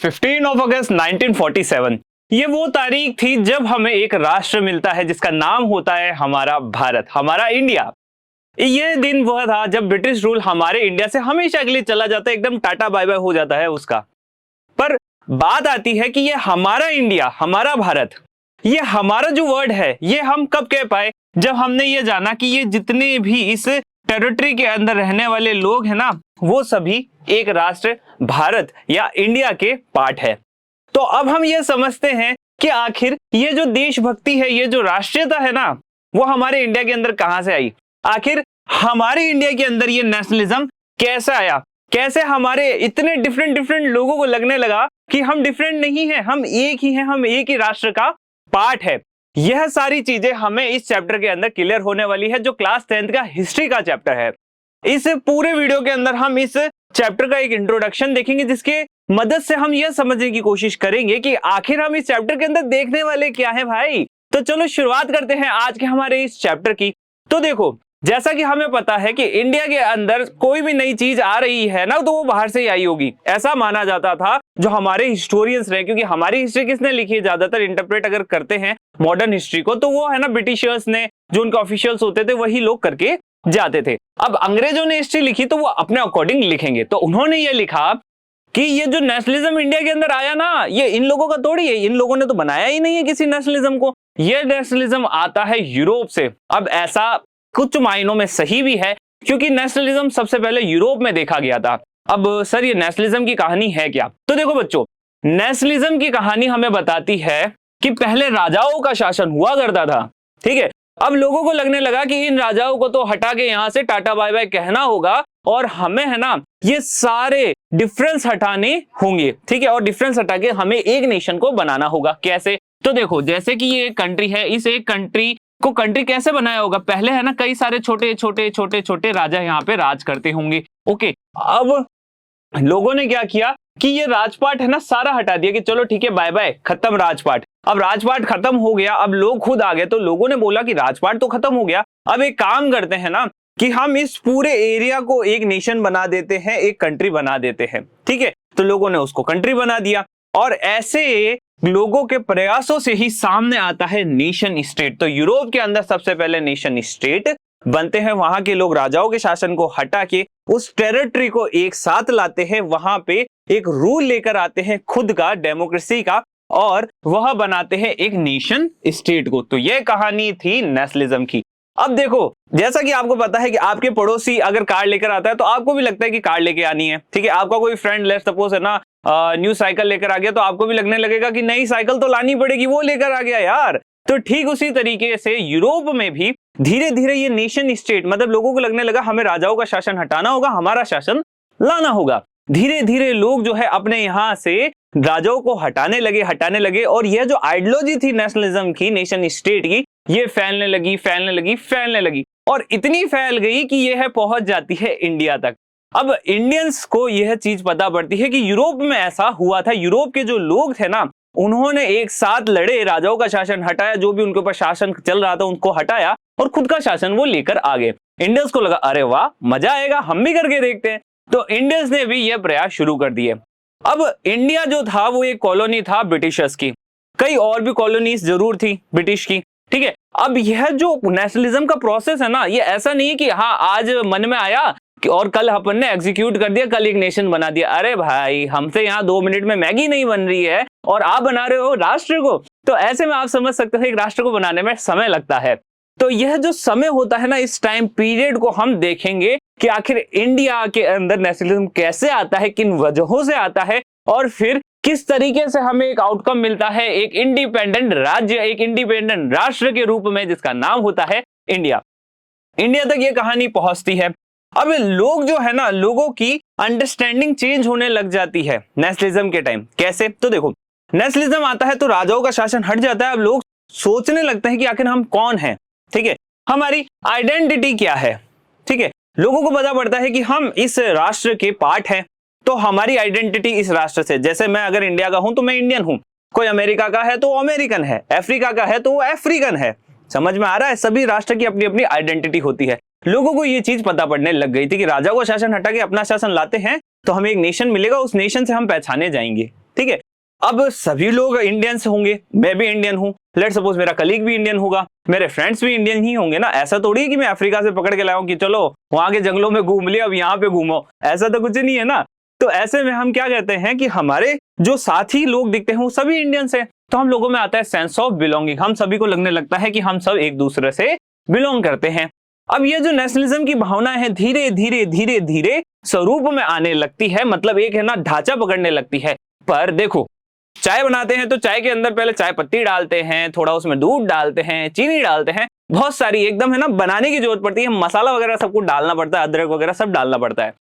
15 अगस्त 1947 ये वो तारीख थी जब हमें एक राष्ट्र मिलता है जिसका नाम होता है हमारा भारत, हमारा इंडिया। ये दिन वह था जब ब्रिटिश रूल हमारे इंडिया से हमेशा के लिए चला जाता है, एकदम टाटा बाय बाय हो जाता है उसका। पर बात आती है कि ये हमारा इंडिया, हमारा भारत, ये हमारा जो वर्ड है ये हम कब कह पाए, जब हमने ये जाना कि ये जितने भी इस टेरिटरी के अंदर रहने वाले लोग हैं ना, वो सभी एक राष्ट्र भारत या इंडिया के पार्ट है। तो अब हम ये समझते हैं कि आखिर ये जो देशभक्ति है, ये जो राष्ट्रीयता है ना, वो हमारे इंडिया के अंदर कहां से आई। आखिर हमारे इंडिया के अंदर ये नेशनलिज्म कैसे आया, कैसे हमारे इतने डिफरेंट लोगों को लगने लगा कि हम डिफरेंट नहीं है, हम एक ही हैं, हम एक ही राष्ट्र का पार्ट है। यह सारी चीजें हमें इस चैप्टर के अंदर क्लियर होने वाली है, जो क्लास 10th का हिस्ट्री का चैप्टर है। इस पूरे वीडियो के अंदर हम इस चैप्टर का एक इंट्रोडक्शन देखेंगे, जिसके मदद से हम यह समझने की कोशिश करेंगे कि आखिर हम इस चैप्टर के अंदर देखने वाले क्या है भाई। तो चलो शुरुआत करते हैं आज के हमारे इस चैप्टर की। तो देखो, जैसा कि हमें पता है कि इंडिया के अंदर कोई भी नई चीज आ रही है ना, तो वो बाहर से ही आई होगी, ऐसा माना जाता था जो हमारे हिस्टोरियंस रहे। क्योंकि हमारी हिस्ट्री किसने लिखी है, ज्यादातर इंटरप्रेट अगर करते हैं मॉडर्न हिस्ट्री को, तो वो है ना ब्रिटिशर्स ने, जो उनके ऑफिशियल्स होते थे वही लोग करके जाते थे। अब अंग्रेजों ने हिस्ट्री लिखी तो वो अपने अकॉर्डिंग लिखेंगे। तो उन्होंने ये लिखा कि ये जो नेशनलिज्म इंडिया के अंदर आया ना, ये इन लोगों का थोड़ी है, इन लोगों ने तो बनाया ही नहीं है किसी नेशनलिज्म को, ये नेशनलिज्म आता है यूरोप से। अब ऐसा कुछ मायनों में सही भी है, क्योंकि नेशनलिज्म सबसे पहले यूरोप में देखा गया था। अब सर ये नेशनलिज्म की कहानी है क्या? तो देखो बच्चों, नेशनलिज्म की कहानी हमें बताती है कि पहले राजाओं का शासन हुआ करता था, ठीक है। अब लोगों को लगने लगा कि इन राजाओं को तो हटा के यहां से टाटा बाय बाय कहना होगा, और हमें है ना ये सारे डिफरेंस हटाने होंगे, ठीक है। और डिफरेंस हटा के हमें एक नेशन को बनाना होगा। कैसे? तो देखो, जैसे कि ये एक कंट्री है, इस एक कंट्री को कंट्री कैसे बनाया होगा? पहले है ना कई सारे छोटे छोटे राजा यहाँ पे राज करते होंगे, ओके। अब लोगों ने क्या किया कि ये राजपाट है ना सारा हटा दिया कि चलो ठीक है बाय बाय, खत्म राजपाट। अब राजपाट खत्म हो गया, अब लोग खुद आ गए, तो लोगों ने बोला कि राजपाट तो खत्म हो गया, अब एक काम करते हैं ना कि हम इस पूरे एरिया को एक नेशन बना देते हैं, एक कंट्री बना देते हैं, ठीक है। तो लोगों ने उसको कंट्री बना दिया, और ऐसे लोगों के प्रयासों से ही सामने आता है नेशन स्टेट। तो यूरोप के अंदर सबसे पहले नेशन स्टेट बनते हैं, वहां के लोग राजाओं के शासन को हटा के उस टेरिटरी को एक साथ लाते हैं, वहां पे एक रूल लेकर आते हैं खुद का, डेमोक्रेसी का, और वह बनाते हैं एक नेशन स्टेट को। तो यह कहानी थी नेशनलिज्म की। अब देखो, जैसा कि आपको पता है कि आपके पड़ोसी अगर कार लेकर आता है तो आपको भी लगता है कि कार लेके आनी है, ठीक है। आपका कोई फ्रेंड लेट्स सपोज है ना न्यू साइकिल लेकर आ गया, तो आपको भी लगने लगेगा कि नई साइकिल तो लानी पड़ेगी, वो लेकर आ गया यार। तो ठीक उसी तरीके से यूरोप में भी धीरे धीरे ये नेशन स्टेट, मतलब लोगों को लगने लगा हमें राजाओं का शासन हटाना होगा, हमारा शासन लाना होगा। धीरे धीरे लोग जो है अपने यहां से राजाओं को हटाने लगे, और यह जो आइडियोलॉजी थी नेशनलिज्म की, नेशन स्टेट की, ये फैलने लगी, और इतनी फैल गई कि यह पहुंच जाती है इंडिया तक। अब इंडियंस को यह चीज पता पड़ती है कि यूरोप में ऐसा हुआ था, यूरोप के जो लोग थे ना, उन्होंने एक साथ लड़े, राजाओं का शासन हटाया, जो भी उनके ऊपर शासन चल रहा था उनको हटाया, और खुद का शासन वो लेकर आ गए। इंडियंस को लगा अरे वाह मजा आएगा, हम भी करके देखते हैं। तो इंडियंस ने भी यह प्रयास शुरू कर दिए। अब इंडिया जो था वो एक कॉलोनी था ब्रिटिशर्स की, कई और भी कॉलोनीज जरूर थी ब्रिटिश की, ठीक है। अब यह जो नेशनलिज्म का प्रोसेस है ना, ये ऐसा नहीं है कि हाँ आज मन में आया और कल अपन ने एग्जीक्यूट कर दिया, कल एक नेशन बना दिया। अरे भाई, हमसे यहाँ 2 मिनट में मैगी नहीं बन रही है और आप बना रहे हो राष्ट्र को। तो ऐसे में आप समझ सकते हो एक राष्ट्र को बनाने में समय लगता है। तो यह जो समय होता है ना, इस टाइम पीरियड को हम देखेंगे कि आखिर इंडिया के अंदर नेशनलिज्म कैसे आता है, किन वजहों से आता है, और फिर किस तरीके से हमें एक आउटकम मिलता है, एक इंडिपेंडेंट राज्य, एक इंडिपेंडेंट राष्ट्र के रूप में, जिसका नाम होता है इंडिया। इंडिया तक ये कहानी पहुंचती है। अब लोग जो है ना, लोगों की अंडरस्टैंडिंग चेंज होने लग जाती है नेशनलिज्म के टाइम। कैसे? तो देखो, नेशनलिज्म आता है तो राजाओं का शासन हट जाता है। अब लोग सोचने लगते हैं कि आखिर हम कौन हैं, ठीक है, हमारी आइडेंटिटी क्या है, ठीक है। लोगों को पता पड़ता है कि हम इस राष्ट्र के पार्ट हैं, तो हमारी आइडेंटिटी इस राष्ट्र से, जैसे मैं अगर इंडिया का हूं तो मैं इंडियन हूं, कोई अमेरिका का है तो वो अमेरिकन है, अफ्रीका का है तो वो अफ्रीकन है। समझ में आ रहा है? सभी राष्ट्र की अपनी अपनी आइडेंटिटी होती है। लोगों को ये चीज पता पड़ने लग गई थी कि राजाओं का शासन हटा के अपना शासन लाते हैं तो हमें एक नेशन मिलेगा, उस नेशन से हम पहचाने जाएंगे। ठीक है। अब सभी लोग इंडियंस होंगे, मैं भी इंडियन हूं, लेट सपोज मेरा कलीग भी इंडियन होगा, मेरे फ्रेंड्स भी इंडियन ही होंगे ना। ऐसा थोड़ी है कि मैं अफ्रीका से पकड़ के लाया हूं कि चलो वहां के जंगलों में घूम लिया अब यहाँ पे घूमो, ऐसा तो कुछ नहीं है ना। तो ऐसे में हम क्या कहते हैं कि हमारे जो साथी लोग दिखते हैं वो सभी इंडियंस हैं, तो हम लोगों में आता है सेंस ऑफ बिलोंगिंग। हम सभी को लगने लगता है कि हम सब एक दूसरे से बिलोंग करते हैं। अब ये जो नेशनलिज्म की भावना है धीरे धीरे धीरे धीरे स्वरूप में आने लगती है, मतलब एक है ना ढांचा पकड़ने लगती है। पर देखो, चाय बनाते हैं तो चाय के अंदर पहले चाय पत्ती डालते हैं, थोड़ा उसमें दूध डालते हैं, चीनी डालते हैं, बहुत सारी एकदम है ना बनाने की जरूरत पड़ती है, मसाला वगैरह सब कुछ डालना पड़ता है, अदरक वगैरह सब डालना पड़ता है।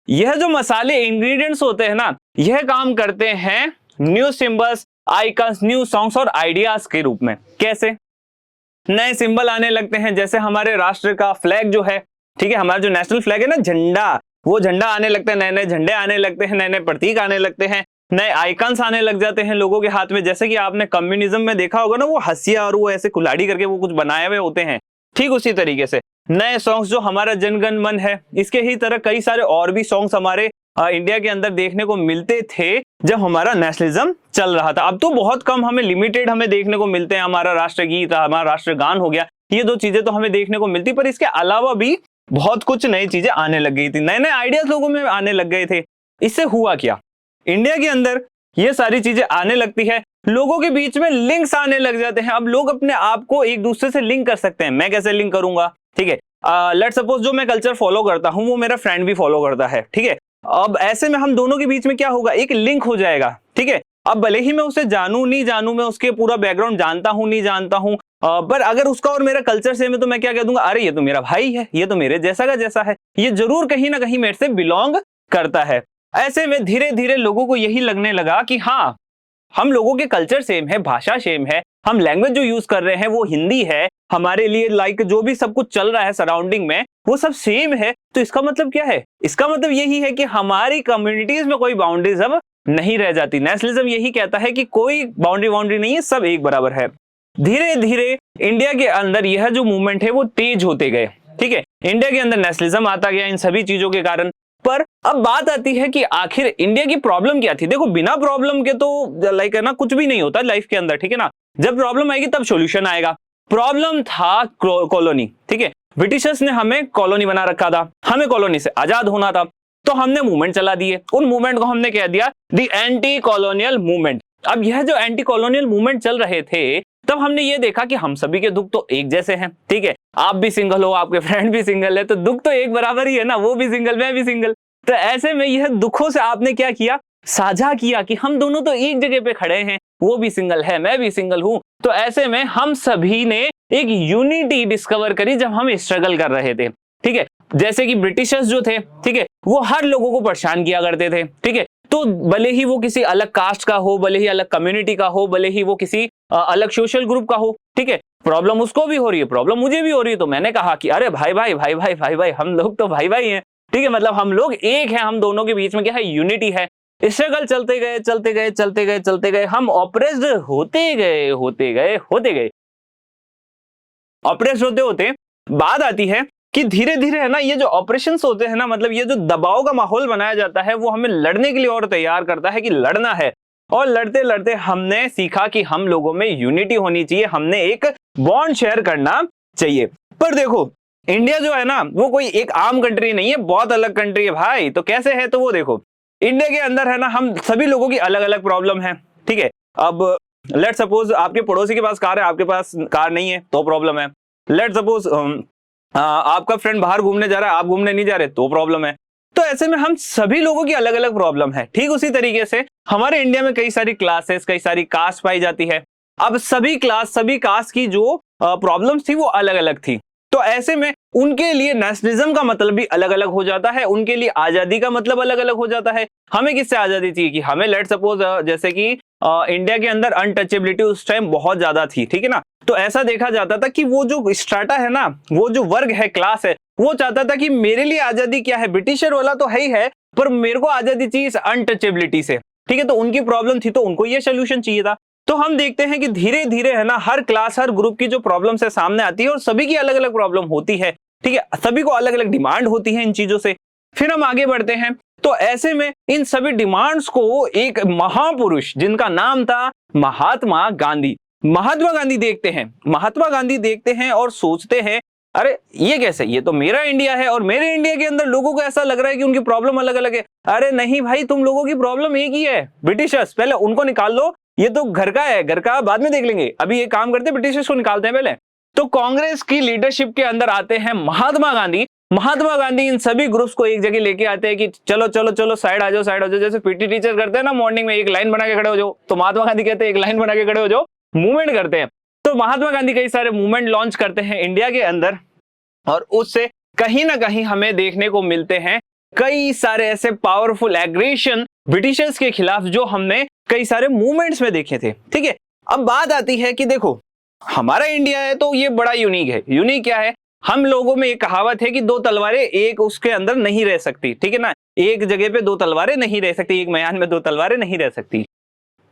यह जो मसाले इंग्रेडिएंट्स होते हैं ना, यह काम करते हैं new symbols, icons, new songs और आइडियाज के रूप में। कैसे? नए सिंबल आने लगते हैं, जैसे हमारे राष्ट्र का फ्लैग जो है, ठीक है, हमारा जो नेशनल फ्लैग है ना, झंडा, वो झंडा आने लगता है, नए नए झंडे आने लगते हैं, नए नए प्रतीक आने लगते हैं, नए आइकन्स आने लग जाते हैं लोगों के हाथ में। जैसे कि आपने कम्युनिज्म में देखा होगा ना, वो हंसिया और वो ऐसे कुल्हाड़ी करके वो कुछ बनाए हुए होते हैं, ठीक उसी तरीके से नए सॉन्ग्स जो हमारा जनगण मन है, इसके ही तरह कई सारे और भी सॉन्ग्स हमारे इंडिया के अंदर देखने को मिलते थे जब हमारा नेशनलिज्म चल रहा था। अब तो बहुत कम, हमें लिमिटेड हमें देखने को मिलते हैं। हमारा राष्ट्रगीत, हमारा राष्ट्रगान हो गया, ये दो चीजें तो हमें देखने को मिलती, पर इसके अलावा भी बहुत कुछ नई चीजें आने लग गई थी, नए नए आइडियाज लोगों में आने लग गए थे। इससे हुआ क्या, इंडिया के अंदर ये सारी चीजें आने लगती है, लोगों के बीच में लिंक्स आने लग जाते हैं। अब लोग अपने आप को एक दूसरे से लिंक कर सकते हैं। मैं कैसे लिंक करूंगा, ठीक है, लेट सपोज जो मैं कल्चर फॉलो करता हूं वो मेरा फ्रेंड भी फॉलो करता है, ठीक है। अब ऐसे में हम दोनों के बीच में क्या होगा, एक लिंक हो जाएगा, ठीक है। अब भले ही मैं उसे जानू नहीं जानू, मैं उसके पूरा बैकग्राउंड जानता हूं नहीं जानता हूं, पर अगर उसका और मेरा कल्चर सेम है तो मैं क्या कह दूंगा, अरे ये तो मेरा भाई है, ये तो मेरे जैसा का जैसा है, ये जरूर कहीं ना कहीं मेरे से बिलोंग करता है। ऐसे में धीरे धीरे लोगों को यही लगने लगा कि हाँ, हम लोगों के कल्चर सेम है, भाषा सेम है, हम लैंग्वेज जो यूज कर रहे हैं वो हिंदी है, हमारे लिए लाइक जो भी सब कुछ चल रहा है सराउंडिंग में वो सब सेम है। तो इसका मतलब क्या है, इसका मतलब यही है कि हमारी कम्युनिटीज में कोई बाउंड्रीज अब नहीं रह जाती। नेशनलिज्म यही कहता है कि कोई बाउंड्री नहीं है, सब एक बराबर है। धीरे धीरे इंडिया के अंदर यह जो मूवमेंट है वो तेज होते गए, ठीक है। इंडिया के अंदर नेशनलिज्म आता गया इन सभी चीजों के कारण। पर अब बात आती है कि आखिर इंडिया की प्रॉब्लम क्या थी। देखो, बिना प्रॉब्लम के तो लाइक है ना कुछ भी नहीं होता लाइफ के अंदर, ठीक है ना। जब प्रॉब्लम आएगी तब सॉल्यूशन आएगा। प्रॉब्लम था कॉलोनी, ठीक है, ब्रिटिशर्स ने हमें कॉलोनी बना रखा था, हमें कॉलोनी से आजाद होना था, तो हमने मूवमेंट चला दिए। उन मूवमेंट को हमने कह दिया द एंटी कॉलोनियल मूवमेंट। अब यह जो एंटी कॉलोनियल मूवमेंट चल रहे थे, तब हमने ये देखा कि हम सभी के दुख तो एक जैसे हैं, ठीक है। आप भी सिंगल हो, आपके फ्रेंड भी सिंगल है, तो दुख तो एक बराबर ही है ना, वो भी सिंगल, मैं भी सिंगल। तो ऐसे में यह दुखों से आपने क्या किया, साझा किया कि हम दोनों तो एक जगह पे खड़े हैं, वो भी सिंगल है, मैं भी सिंगल हूं। तो ऐसे में हम सभी ने एक यूनिटी डिस्कवर करी जब हम स्ट्रगल कर रहे थे, ठीक है। जैसे कि ब्रिटिशर्स जो थे, ठीक है, वो हर लोगों को परेशान किया करते थे, ठीक है। तो भले ही वो किसी अलग कास्ट का हो, भले ही अलग कम्युनिटी का हो, भले ही वो किसी अलग सोशल ग्रुप का हो, ठीक है, प्रॉब्लम उसको भी हो रही है, प्रॉब्लम मुझे भी हो रही है। तो मैंने कहा कि अरे भाई भाई भाई भाई भाई भाई, हम लोग तो भाई भाई हैं, ठीक है, मतलब हम लोग एक हैं, हम दोनों के बीच में क्या है, यूनिटी है। स्ट्रगल चलते गए चलते गए चलते गए चलते गए, हम ऑप्रेस्ड होते गए होते गए होते गए। ऑप्रेस्ड होते होते बात आती है कि धीरे धीरे है ना, ये जो ऑपरेशंस होते हैं ना, मतलब ये जो दबाव का माहौल बनाया जाता है, वो हमें लड़ने के लिए और तैयार करता है कि लड़ना है। और लड़ते लड़ते हमने सीखा कि हम लोगों में यूनिटी होनी चाहिए, हमने एक बॉन्ड शेयर करना चाहिए। पर देखो, इंडिया जो है ना, वो कोई एक आम कंट्री नहीं है, बहुत अलग कंट्री है भाई। तो कैसे है, तो वो देखो, इंडिया के अंदर है ना, हम सभी लोगों की अलग अलग प्रॉब्लम है, ठीक है। अब लेट सपोज आपके पड़ोसी के पास कार है, आपके पास कार नहीं है, तो प्रॉब्लम है। लेट सपोज आपका फ्रेंड बाहर घूमने जा रहा है, आप घूमने नहीं जा रहे, तो प्रॉब्लम है। तो ऐसे में हम सभी लोगों की अलग अलग प्रॉब्लम है। ठीक उसी तरीके से हमारे इंडिया में कई सारी क्लासेस, कई सारी कास्ट पाई जाती है। अब सभी क्लास, सभी कास्ट की जो प्रॉब्लम्स थी वो अलग अलग थी। तो ऐसे में उनके लिए नेशनलिज्म का मतलब भी अलग अलग हो जाता है, उनके लिए आजादी का मतलब अलग अलग हो जाता है। हमें किससे आजादी चाहिए कि हमें लेट सपोज जैसे कि इंडिया के अंदर अनटचेबिलिटी उस टाइम बहुत ज्यादा थी, ठीक है ना। तो ऐसा देखा जाता था कि वो जो स्ट्राटा है ना, वो जो वर्ग है, क्लास है, वो चाहता था कि मेरे लिए आजादी क्या है, ब्रिटिशर वाला तो है ही है, पर मेरे को आजादी चाहिए इस अनटचेबिलिटी से, ठीक है। तो उनकी प्रॉब्लम थी, तो उनको ये सोल्यूशन चाहिए था। तो हम देखते हैं कि धीरे धीरे है ना, हर क्लास, हर ग्रुप की जो प्रॉब्लम्स है सामने आती है और सभी की अलग अलग प्रॉब्लम होती है, ठीक है। सभी को अलग अलग डिमांड होती है इन चीजों से। फिर हम आगे बढ़ते हैं। तो ऐसे में इन सभी डिमांड्स को एक महापुरुष जिनका नाम था महात्मा गांधी देखते हैं। महात्मा गांधी देखते हैं और सोचते हैं, अरे ये कैसे, ये तो मेरा इंडिया है और मेरे इंडिया के अंदर लोगों को ऐसा लग रहा है कि उनकी प्रॉब्लम अलग अलग है। अरे नहीं भाई, तुम लोगों की प्रॉब्लम एक ही है। ब्रिटिशर्स, पहले उनको निकाल लो, ये तो घर का है, घर का बाद में देख लेंगे, अभी ये काम करते, ब्रिटिशर्स को निकालते हैं पहले। तो कांग्रेस की लीडरशिप के अंदर आते हैं महात्मा गांधी। महात्मा गांधी इन सभी ग्रुप्स को एक जगह लेके आते हैं कि चलो चलो चलो साइड आ जाओ, साइड आ जाओ। जैसे पीटी टीचर करते हैं ना मॉर्निंग में, एक लाइन बना के खड़े हो जाओ, तो महात्मा गांधी कहते हैं एक लाइन बना के खड़े हो जाओ, मूवमेंट करते हैं। तो महात्मा गांधी कई सारे मूवमेंट लॉन्च करते हैं इंडिया के अंदर, और उससे कहीं ना कहीं हमें देखने को मिलते हैं कई सारे ऐसे पावरफुल एग्रेशन ब्रिटिशर्स के खिलाफ जो हमने कई सारे मूवमेंट्स में देखे थे। ठीक है, अब बात आती है कि देखो हमारा इंडिया है तो ये बड़ा यूनिक है। यूनिक क्या है, हम लोगों में एक कहावत है कि दो तलवारें एक उसके अंदर नहीं रह सकती। ठीक है ना, एक जगह पे दो तलवारें नहीं रह सकती, एक म्यान में दो तलवारें नहीं रह सकती।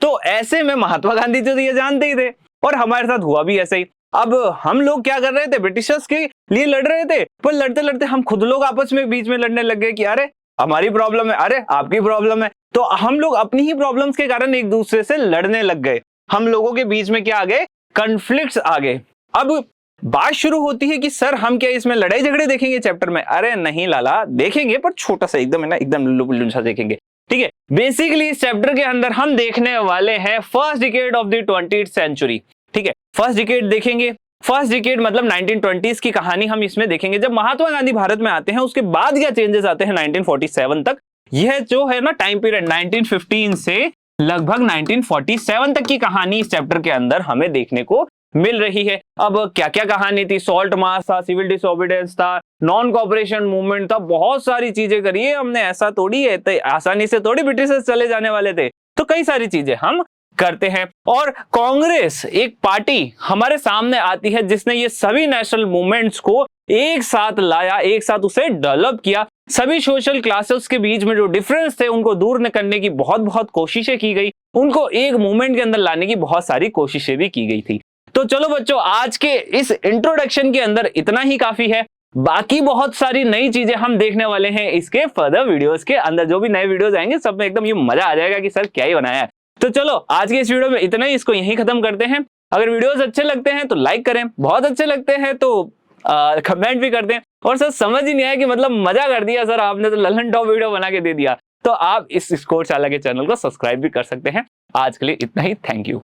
तो ऐसे में महात्मा गांधी तो ये जानते ही थे और हमारे साथ हुआ भी ऐसे ही। अब हम लोग क्या कर रहे थे, ब्रिटिशर्स के लिए लड़ रहे थे, पर लड़ते लड़ते हम खुद लोग आपस में बीच में लड़ने लग गए कि अरे हमारी प्रॉब्लम है, अरे आपकी प्रॉब्लम है। तो हम लोग अपनी ही प्रॉब्लम्स के कारण एक दूसरे से लड़ने लग गए। हम लोगों के बीच में क्या आ गए, कॉन्फ्लिक्ट्स आ गए। अब बात शुरू होती है कि सर हम क्या इसमें लड़ाई झगड़े देखेंगे चैप्टर में? अरे नहीं लाला, देखेंगे पर छोटा सा, एकदम है ना, एकदम लुल्लू पुल्लू सा देखेंगे। ठीक है, बेसिकली इस चैप्टर के अंदर हम देखने वाले हैं first decade of the 20th century. ठीक है, फर्स्ट डिकेड देखेंगे। फर्स्ट डिकेड मतलब 1920s की कहानी हम इसमें देखेंगे। जब महात्मा गांधी भारत में आते हैं उसके बाद क्या चेंजेस आते हैं 1947 तक। यह जो है ना टाइम पीरियड 1915 से लगभग 1947 तक की कहानी इस चैप्टर के अंदर हमें देखने को मिल रही है। अब क्या क्या कहानी थी, सॉल्ट मार्च था, सिविल डिसोबीडियंस था, नॉन कॉपरेशन मूवमेंट था, बहुत सारी चीजें करी है हमने। ऐसा थोड़ी है, तो आसानी से थोड़ी ब्रिटिशर्स चले जाने वाले थे। तो कई सारी चीजें हम करते हैं। और कांग्रेस एक पार्टी हमारे सामने आती है जिसने ये सभी नेशनल मूवमेंट्स को एक साथ लाया, एक साथ उसे डेवलप किया। सभी सोशल क्लासेस के बीच में जो डिफरेंस थे उनको दूर करने की बहुत बहुत कोशिशें की गई, उनको एक मूवमेंट के अंदर लाने की बहुत सारी कोशिशें भी की गई थी। तो चलो बच्चों, आज के इस इंट्रोडक्शन के अंदर इतना ही काफी है। बाकी बहुत सारी नई चीजें हम देखने वाले हैं इसके फर्दर वीडियोस के अंदर। जो भी नए वीडियोस आएंगे सब में एकदम ये मजा आ जाएगा कि सर क्या ही बनाया है। तो चलो आज के इस वीडियो में इतना ही, इसको यहीं खत्म करते हैं। अगर वीडियोस अच्छे लगते हैं तो लाइक करें, बहुत अच्छे लगते हैं तो कमेंट भी कर दें। और सर समझ ही नहीं आया कि मतलब मजा कर दिया सर आपने, तो ललन टॉप वीडियो बना के दे दिया। तो आप इस स्कोर चाला के चैनल को सब्सक्राइब भी कर सकते हैं। आज के लिए इतना ही, थैंक यू।